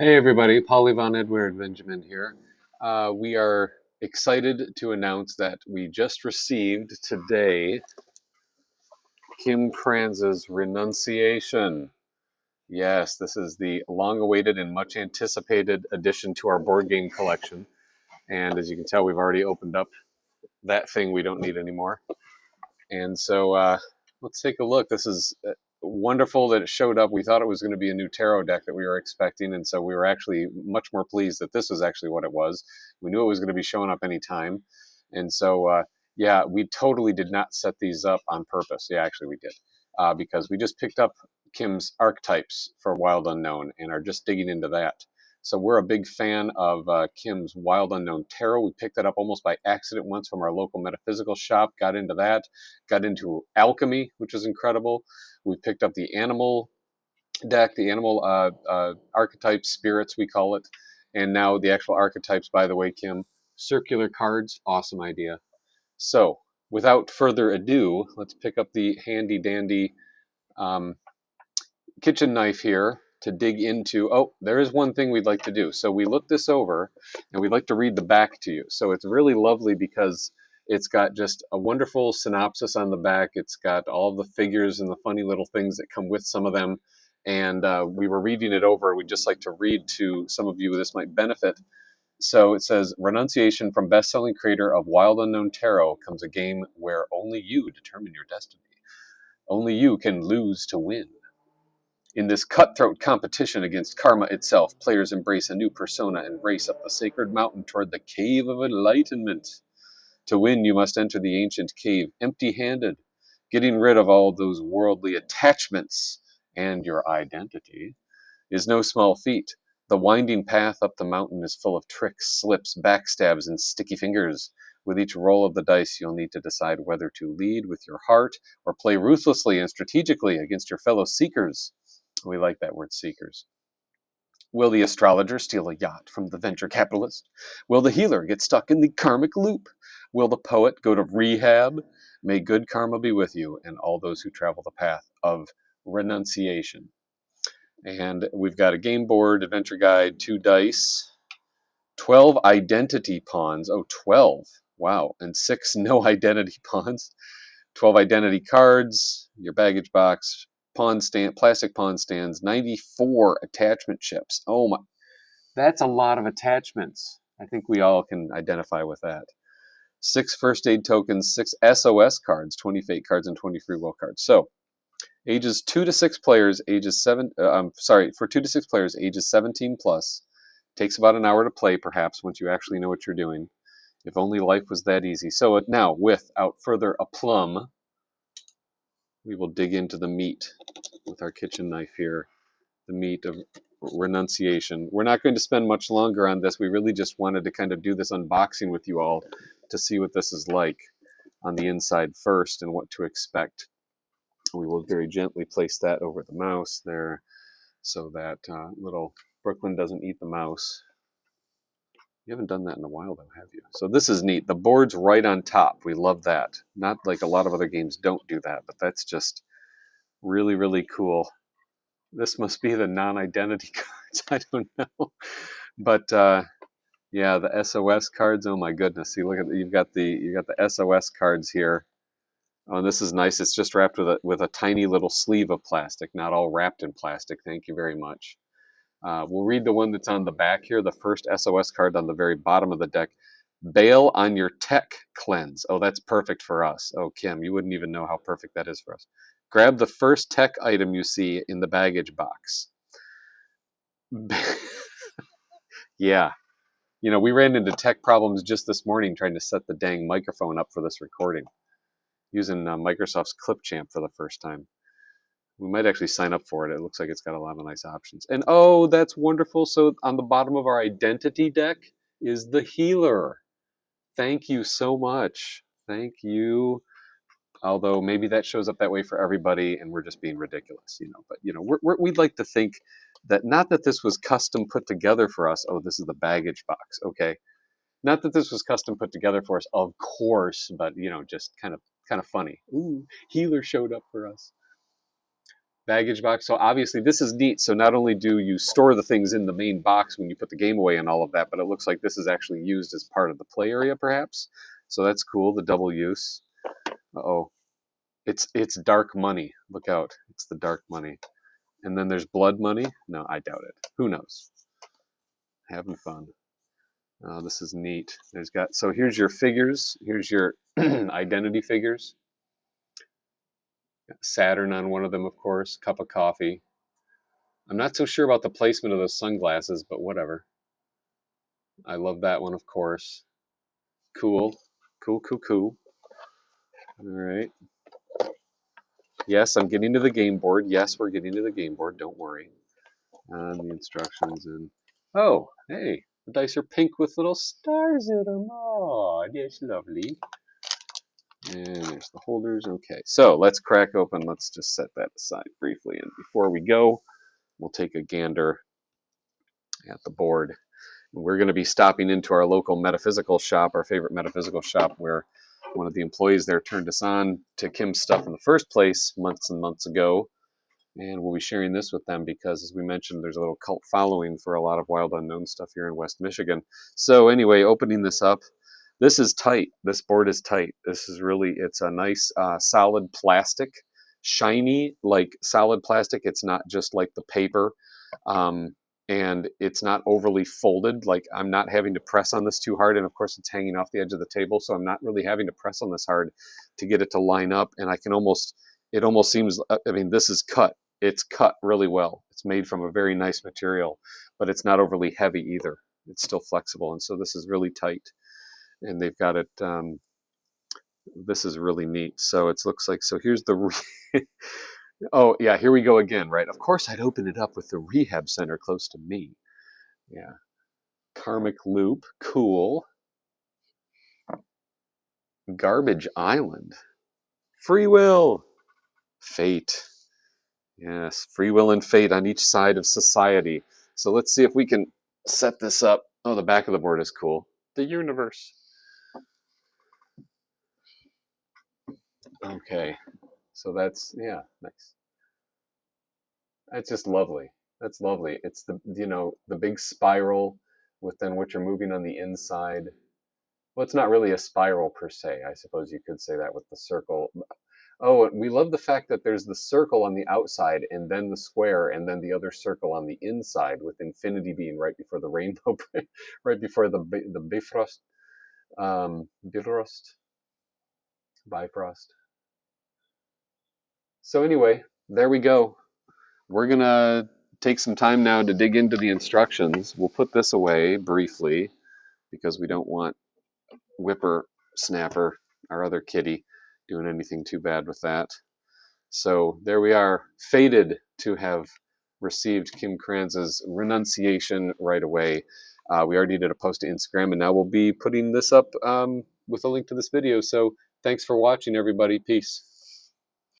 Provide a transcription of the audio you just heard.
Hey everybody, VonEdWærd-Benjamin here. We are excited to announce that we just received today Kim Krans's Renunciation. Yes, this is the long-awaited and much anticipated addition to our board game collection. And as you can tell, we've already opened up that thing we don't need anymore. And so let's take a look. This is wonderful that it showed up. We thought it was going to be a new tarot deck that we were expecting, and so we were actually much more pleased that this was actually what it was. We knew it was going to be showing up anytime, and so yeah, we totally did not set these up on purpose. Yeah, actually we did, because we just picked up Kim's archetypes for Wild Unknown and are just digging into that. So we're a big fan of Kim's Wild Unknown Tarot. We picked that up almost by accident once from our local metaphysical shop, got into that, got into alchemy, which is incredible. We picked up the animal deck, the animal archetype spirits, we call it. And now the actual archetypes, by the way, Kim, circular cards, awesome idea. So without further ado, let's pick up the handy dandy um, kitchen knife here to dig into. Oh, there is one thing we'd like to do. So we looked this over and we'd like to read the back to you. So it's really lovely because it's got just a wonderful synopsis on the back. It's got all the figures and the funny little things that come with some of them. And we were reading it over. We'd just like to read to some of you this might benefit. So it says, Renunciation from best-selling creator of Wild Unknown Tarot comes a game where only you determine your destiny. Only you can lose to win. In this cutthroat competition against karma itself, players embrace a new persona and race up the sacred mountain toward the cave of enlightenment. To win, you must enter the ancient cave empty-handed, getting rid of all those worldly attachments, and your identity is no small feat. The winding path up the mountain is full of tricks, slips, backstabs, and sticky fingers. With each roll of the dice, you'll need to decide whether to lead with your heart or play ruthlessly and strategically against your fellow seekers. We like that word, seekers. Will the astrologer steal a yacht from the venture capitalist? Will the healer get stuck in the karmic loop? Will the poet go to rehab? May good karma be with you and all those who travel the path of renunciation. And we've got a game board, adventure guide, 2 dice, 12 identity pawns. Oh, 12. Wow. And 6 no identity pawns. 12 identity cards, your baggage box, pawn stand, plastic pawn stands, 94 attachment chips. Oh my, that's a lot of attachments. I think we all can identify with that. 6 first aid tokens, 6 SOS cards, 20 fate cards, and 20 free will cards. So, ages 2 to 6 players, ages 7, for 2 to 6 players, ages 17 plus. Takes about an hour to play, perhaps, once you actually know what you're doing. If only life was that easy. So now, without further aplomb, we will dig into the meat with our kitchen knife here, the meat of renunciation. We're not going to spend much longer on this. We really just wanted to kind of do this unboxing with you all to see what this is like on the inside first and what to expect. We will very gently place that over the mouse there so that little Brooklyn doesn't eat the mouse. You haven't done that in a while, though, have you? So this is neat. The board's right on top. We love that. Not like a lot of other games don't do that, but that's just really, really cool. This must be the non-identity cards. I don't know, but yeah, the SOS cards. Oh my goodness! See, look at you've got the SOS cards here. Oh, and this is nice. It's just wrapped with a tiny little sleeve of plastic, not all wrapped in plastic. Thank you very much. We'll read the one that's on the back here. The first SOS card on the very bottom of the deck. Bail on your tech cleanse. Oh, that's perfect for us. Oh, Kim, you wouldn't even know how perfect that is for us. Grab the first tech item you see in the baggage box. Yeah. You know, we ran into tech problems just this morning trying to set the dang microphone up for this recording using Microsoft's Clipchamp for the first time. We might actually sign up for it. It looks like it's got a lot of nice options. And oh, that's wonderful. So on the bottom of our identity deck is the healer. Thank you so much. Thank you. Although maybe that shows up that way for everybody and we're just being ridiculous, you know. But, you know, we'd like to think that not that this was custom put together for us. Oh, this is the baggage box. Okay. Not that this was custom put together for us, of course, but, you know, just kind of funny. Ooh, healer showed up for us. baggage box. So obviously this is neat. So not only do you store the things in the main box when you put the game away and all of that, but it looks like this is actually used as part of the play area perhaps. So that's cool, the double use. Uh-oh. It's dark money. Look out. It's the dark money. And then there's blood money. No, I doubt it. Who knows? Having fun. This is neat. So here's your figures. Here's your identity figures. Saturn on one of them, of course. Cup of coffee. I'm not so sure about the placement of those sunglasses, but whatever. I love that one, of course. Cool. Cool, cool, cool. All right. Yes, I'm getting to the game board. Yes, we're getting to the game board. Don't worry. And the instructions and oh, hey, the dice are pink with little stars in them. Oh, that's lovely. And there's the holders. Okay, so let's crack open. Let's just set that aside briefly. And before we go, we'll take a gander at the board. We're going to be stopping into our local metaphysical shop, our favorite metaphysical shop, where one of the employees there turned us on to Kim's stuff in the first place months and months ago. And we'll be sharing this with them because, as we mentioned, there's a little cult following for a lot of Wild Unknown stuff here in West Michigan. So anyway, opening this up, this is tight. This board is tight. This is really, it's a nice solid plastic, shiny like solid plastic. It's not just like the paper. And it's not overly folded. Like I'm not having to press on this too hard. And of course it's hanging off the edge of the table. So I'm not really having to press on this hard to get it to line up. And I can almost, it almost seems, I mean, this is cut. It's cut really well. It's made from a very nice material, but it's not overly heavy either. It's still flexible. And so this is really tight. And they've got it, this is really neat. So it looks like, so here's the, oh yeah, here we go again, right? Of course I'd open it up with the rehab center close to me. Yeah. Karmic loop, cool. Garbage island. Free will. Fate. Yes, free will and fate on each side of society. So let's see if we can set this up. Oh, the back of the board is cool. The universe. Okay, so that's, yeah, nice. That's just lovely. That's lovely. It's the, you know, the big spiral with then what you're moving on the inside. Well, it's not really a spiral per se. I suppose you could say that with the circle. Oh, and we love the fact that there's the circle on the outside and then the square and then the other circle on the inside with infinity being right before the rainbow, right before the Bifrost, Bifrost, Bifrost. So anyway, there we go. We're gonna take some time now to dig into the instructions. We'll put this away briefly because we don't want Whippersnapper, our other kitty, doing anything too bad with that. So there we are, fated to have received Kim Krans' Renunciation right away. We already did a post to Instagram, and now we'll be putting this up with a link to this video. So thanks for watching, everybody. Peace.